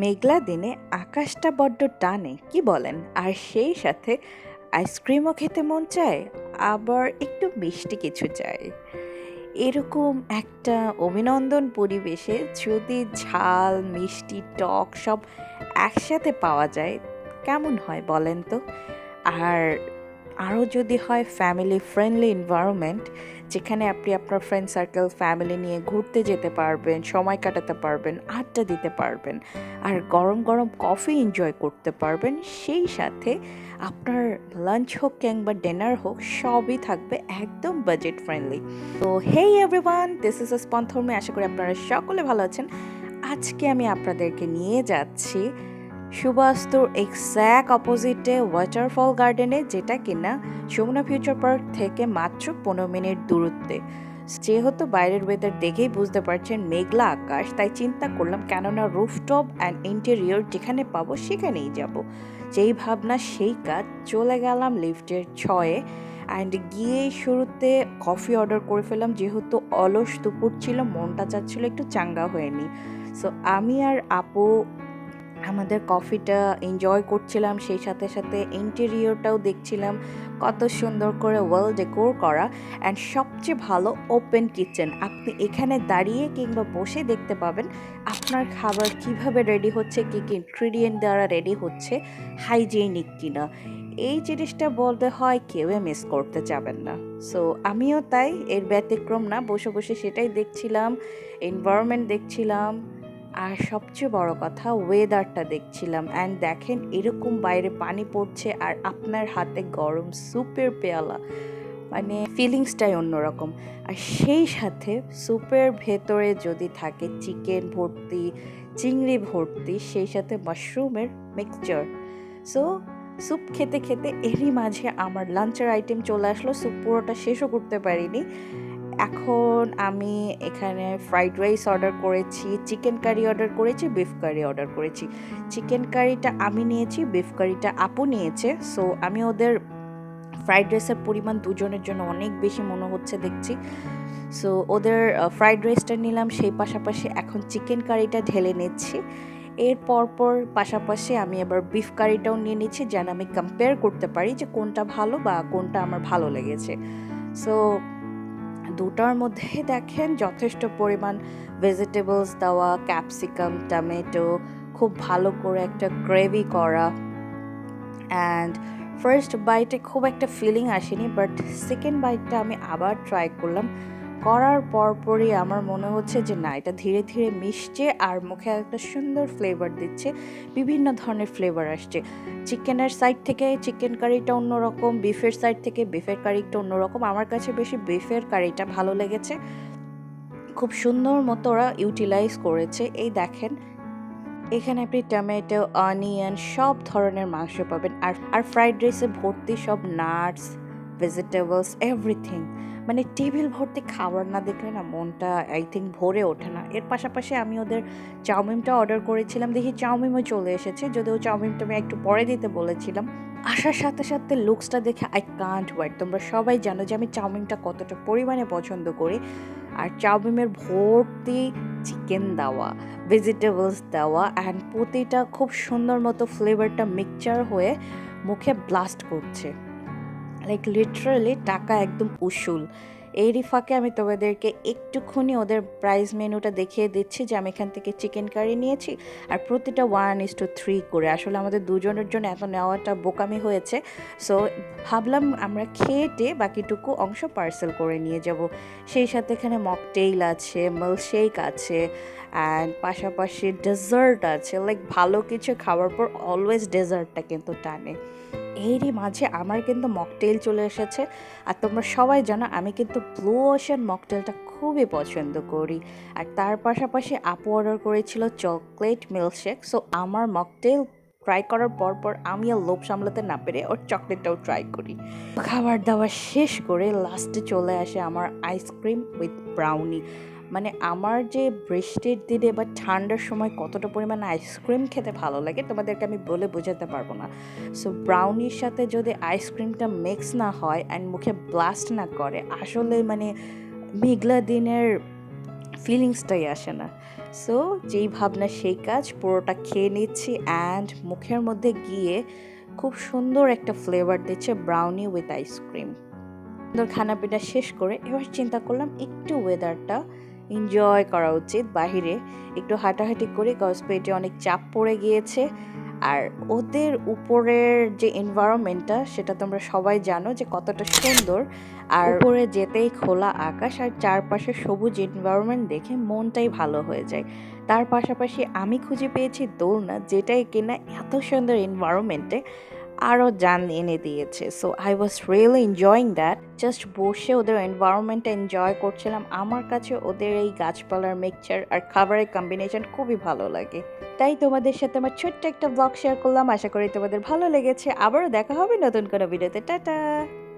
মেঘলা দিনে আকাশটা বড্ড টানে কি বলেন? আর সেই সাথে আইসক্রিমও খেতে মন চায়, আবার একটু মিষ্টি কিছু চায়। এরকম একটা অভিনন্দন পরিবেশে যদি ঝাল মিষ্টি টক সব একসাথে পাওয়া যায়, কেমন হয় বলেন তো? আর আরও যদি হয় ফ্যামিলি ফ্রেন্ডলি এনভায়রনমেন্ট, যেখানে আপনি আপনার ফ্রেন্ড সার্কেল ফ্যামিলি নিয়ে ঘুরতে যেতে পারবেন, সময় কাটাতে পারবেন, আড্ডা দিতে পারবেন, আর গরম গরম কফি এনজয় করতে পারবেন, সেই সাথে আপনার লাঞ্চ হোক কিংবা ডিনার হোক সবই থাকবে একদম বাজেট ফ্রেন্ডলি। তো হেই এভরিওয়ান, দিস ইজ স্পন্থর্মে, আশা করি আপনারা সকলে ভালো আছেন। আজকে আমি আপনাদেরকে নিয়ে যাচ্ছি সুবাস্তুর এক্স্যাক্ট অপোজিটে ওয়াটারফল গার্ডেনে, যেটা কিনা যমুনা ফিউচার পার্ক থেকে মাত্র 15 মিনিট দূরত্বে। যেহেতু বাইরের ওয়েদার দেখেই বুঝতে পারছেন মেঘলা আকাশ, তাই চিন্তা করলাম কেননা রুফটপ অ্যান্ড ইন্টেরিয়র যেখানে পাবো সেখানেই যাব। যেই ভাবনা সেই কাজ, চলে গেলাম লিফটের 6-এ অ্যান্ড গিয়ে শুরুতে কফি অর্ডার করে ফেললাম, যেহেতু অলস দুপুর ছিল, মনটা চাচ্ছিল একটু চাঙ্গা হয়ে নিই। সো আমি আর আপু আমাদের কফিটা এনজয় করছিলাম, সেই সাথে সাথে ইন্টেরিয়রটাও দেখছিলাম কত সুন্দর করে ওয়েল ডেকোর করা, অ্যান্ড সবচেয়ে ভালো ওপেন কিচেন। আপনি এখানে দাঁড়িয়ে কিংবা বসে দেখতে পাবেন আপনার খাবার কিভাবে রেডি হচ্ছে, কী কী ইনগ্রিডিয়েন্ট দ্বারা রেডি হচ্ছে, হাইজেনিক কিনা। এই জিনিসটা বলতে হয় কেউই মিস করতে যাবেন না। সো আমিও তাই, এর ব্যতিক্রম না, বসে বসে সেটাই দেখছিলাম, এনভায়রনমেন্ট দেখছিলাম, আর সবচেয়ে বড় কথা ওয়েদারটা দেখছিলাম। অ্যান্ড দেখেন এরকম বাইরে পানি পড়ছে আর আপনার হাতে গরম স্যুপের পেয়ালা, মানে ফিলিংসটাই অন্যরকম। আর সেই সাথে স্যুপের ভেতরে যদি থাকে চিকেন ভর্তি, চিংড়ি ভর্তি, সেই সাথে মাশরুমের মিক্সচার। সো স্যুপ খেতে খেতে এরই মাঝে আমার লাঞ্চের আইটেম চলে আসলো, স্যুপ পুরোটা শেষও করতে পারিনি। এখন আমি এখানে ফ্রাইড রাইস অর্ডার করেছি, চিকেন কারি অর্ডার করেছি, বিফ কারি অর্ডার করেছি। চিকেন কারিটা আমি নিয়েছি, বিফ কারিটা আপু নিয়েছে। সো আমি ওদের ফ্রাইড রাইসের পরিমাণ দুজনের জন্য অনেক বেশি মনে হচ্ছে দেখছি। সো ওদের ফ্রাইড রাইসটা নিলাম, সেই পাশাপাশি এখন চিকেন কারিটা ঢেলে নিচ্ছি। এর পরপর পাশাপাশি আমি আবার বিফ কারিটাও নিয়ে নিচ্ছি, যেন আমি কম্পেয়ার করতে পারি যে কোনটা ভালো বা কোনটা আমার ভালো লেগেছে। সো দুটার মধ্যে দেখেন যথেষ্ট পরিমাণ ভেজিটেবলস দেওয়া, ক্যাপসিকাম, টমেটো, খুব ভালো করে একটা গ্রেভি করা। অ্যান্ড ফার্স্ট বাইটে খুব একটা ফিলিং আসেনি, বাট সেকেন্ড বাইটটা আমি আবার ট্রাই করলাম। করার পরপরই আমার মনে হচ্ছে যে না, এটা ধীরে ধীরে মিশছে আর মুখে একটা সুন্দর ফ্লেভার দিচ্ছে, বিভিন্ন ধরনের ফ্লেভার আসছে। চিকেনের সাইড থেকে চিকেন কারিটা অন্যরকম, বিফের সাইড থেকে বিফের কারিটা অন্যরকম। আমার কাছে বেশি বিফের কারিটা ভালো লেগেছে, খুব সুন্দর মতো ওরা ইউটিলাইজ করেছে। এই দেখেন এখানে আপনি টমেটো, অনিয়ন সব ধরনের মাংস পাবেন, আর আর ফ্রাইড রাইসে ভর্তি সব নাটস, ভেজিটেবলস, এভরিথিং। মানে টেবিল ভর্তি খাবার না দেখলে না মনটা আই থিঙ্ক ভরে ওঠে না। এর পাশাপাশি আমি ওদের চাউমিনটা অর্ডার করেছিলাম, দেখি চাউমিনও চলে এসেছে, যদিও চাউমিনটা আমি একটু পরে দিতে বলেছিলাম। আসার সাথে সাথে লুকসটা দেখে আই কান্ট ওয়েট। তোমরা সবাই জানো যে আমি চাউমিনটা কতটা পরিমাণে পছন্দ করি, আর চাউমিনের ভর্তি চিকেন দেওয়া, ভেজিটেবলস দেওয়া, অ্যান্ড প্রতিটা খুব সুন্দর মতো ফ্লেভারটা মিক্সচার হয়ে মুখে ব্লাস্ট করছে, লাইক লিটারালি টাকা একদম উসুল। এরই ফাঁকে আমি তোমাদেরকে একটুখানি ওদের প্রাইস মেনুটা দেখিয়ে দিচ্ছি, যে আমি এখান থেকে চিকেন কারি নিয়েছি, আর প্রতিটা 1:3 করে। আসলে আমাদের দুজনের জন্য এত নেওয়াটা বোকামি হয়েছে। সো ভাবলাম আমরা খেয়ে বাকিটুকু অংশ পার্সেল করে নিয়ে যাব। সেই সাথে এখানে মকটেইল আছে, মিল্কশেক আছে, অ্যান্ড পাশাপাশি ডেজার্ট আছে। লাইক ভালো কিছু খাওয়ার পর অলওয়েজ ডেজার্টটা কিন্তু টানে। এরই মাঝে আমার কিন্তু মকটেল চলে এসেছে, আর তোমরা সবাই জানো আমি কিন্তু ব্লু ওশান মকটেলটা খুবই পছন্দ করি। আর তার পাশাপাশি আপু অর্ডার করেছিল চকলেট মিল্কশেক। সো আমার মকটেল ট্রাই করার পর আমি আর লোভ সামলাতে না পেরে ওর চকলেটটাও ট্রাই করি। খাবার দাবার শেষ করে লাস্টে চলে আসে আমার আইসক্রিম উইথ ব্রাউনি। মানে আমার যে বৃষ্টির দিনে বা ঠান্ডার সময় কতটা পরিমাণে আইসক্রিম খেতে ভালো লাগে তোমাদেরকে আমি বলে বোঝাতে পারবো না। সো ব্রাউনির সাথে যদি আইসক্রিমটা মিক্স না হয় অ্যান্ড মুখে ব্লাস্ট না করে, আসলে মানে মেঘলা দিনের ফিলিংসটাই আসে না। সো যেই ভাবনা সেই কাজ, পুরোটা খেয়ে নিচ্ছি অ্যান্ড মুখের মধ্যে গিয়ে খুব সুন্দর একটা ফ্লেভার দিচ্ছে ব্রাউনি উইথ আইসক্রিম। সুন্দর খানাপিনা শেষ করে এবার চিন্তা করলাম একটু ওয়েদারটা এনজয় করা উচিত, বাহিরে একটু হাঁটাহাঁটি করি, কজ পেটে অনেক চাপ পড়ে গিয়েছে। আর ওদের উপরের যে এনভায়রনমেন্টটা সেটা তোমরা সবাই জানো যে কতটা সুন্দর। আর উপরে যেতেই খোলা আকাশ আর চারপাশে সবুজ এনভায়রনমেন্ট দেখে মনটাই ভালো হয়ে যায়। তার পাশাপাশি আমি খুঁজে পেয়েছি দোলনা, যেটাই কিনা এত সুন্দর এনভায়রনমেন্টে আরও জান এনে দিয়েছে। So I was really enjoying that. Just বসে ওদের এনভায়রনমেন্টটা এনজয় করছিলাম। আমার কাছে ওদের এই গাছপালার মিক্সচার আর খাবারের কম্বিনেশন খুবই ভালো লাগে। তাই তোমাদের সাথে আমার ছোট্ট একটা ব্লগ শেয়ার করলাম। আশা করি তোমাদের ভালো লেগেছে। আবারও দেখা হবে নতুন কোনো ভিডিওতে। টাটা।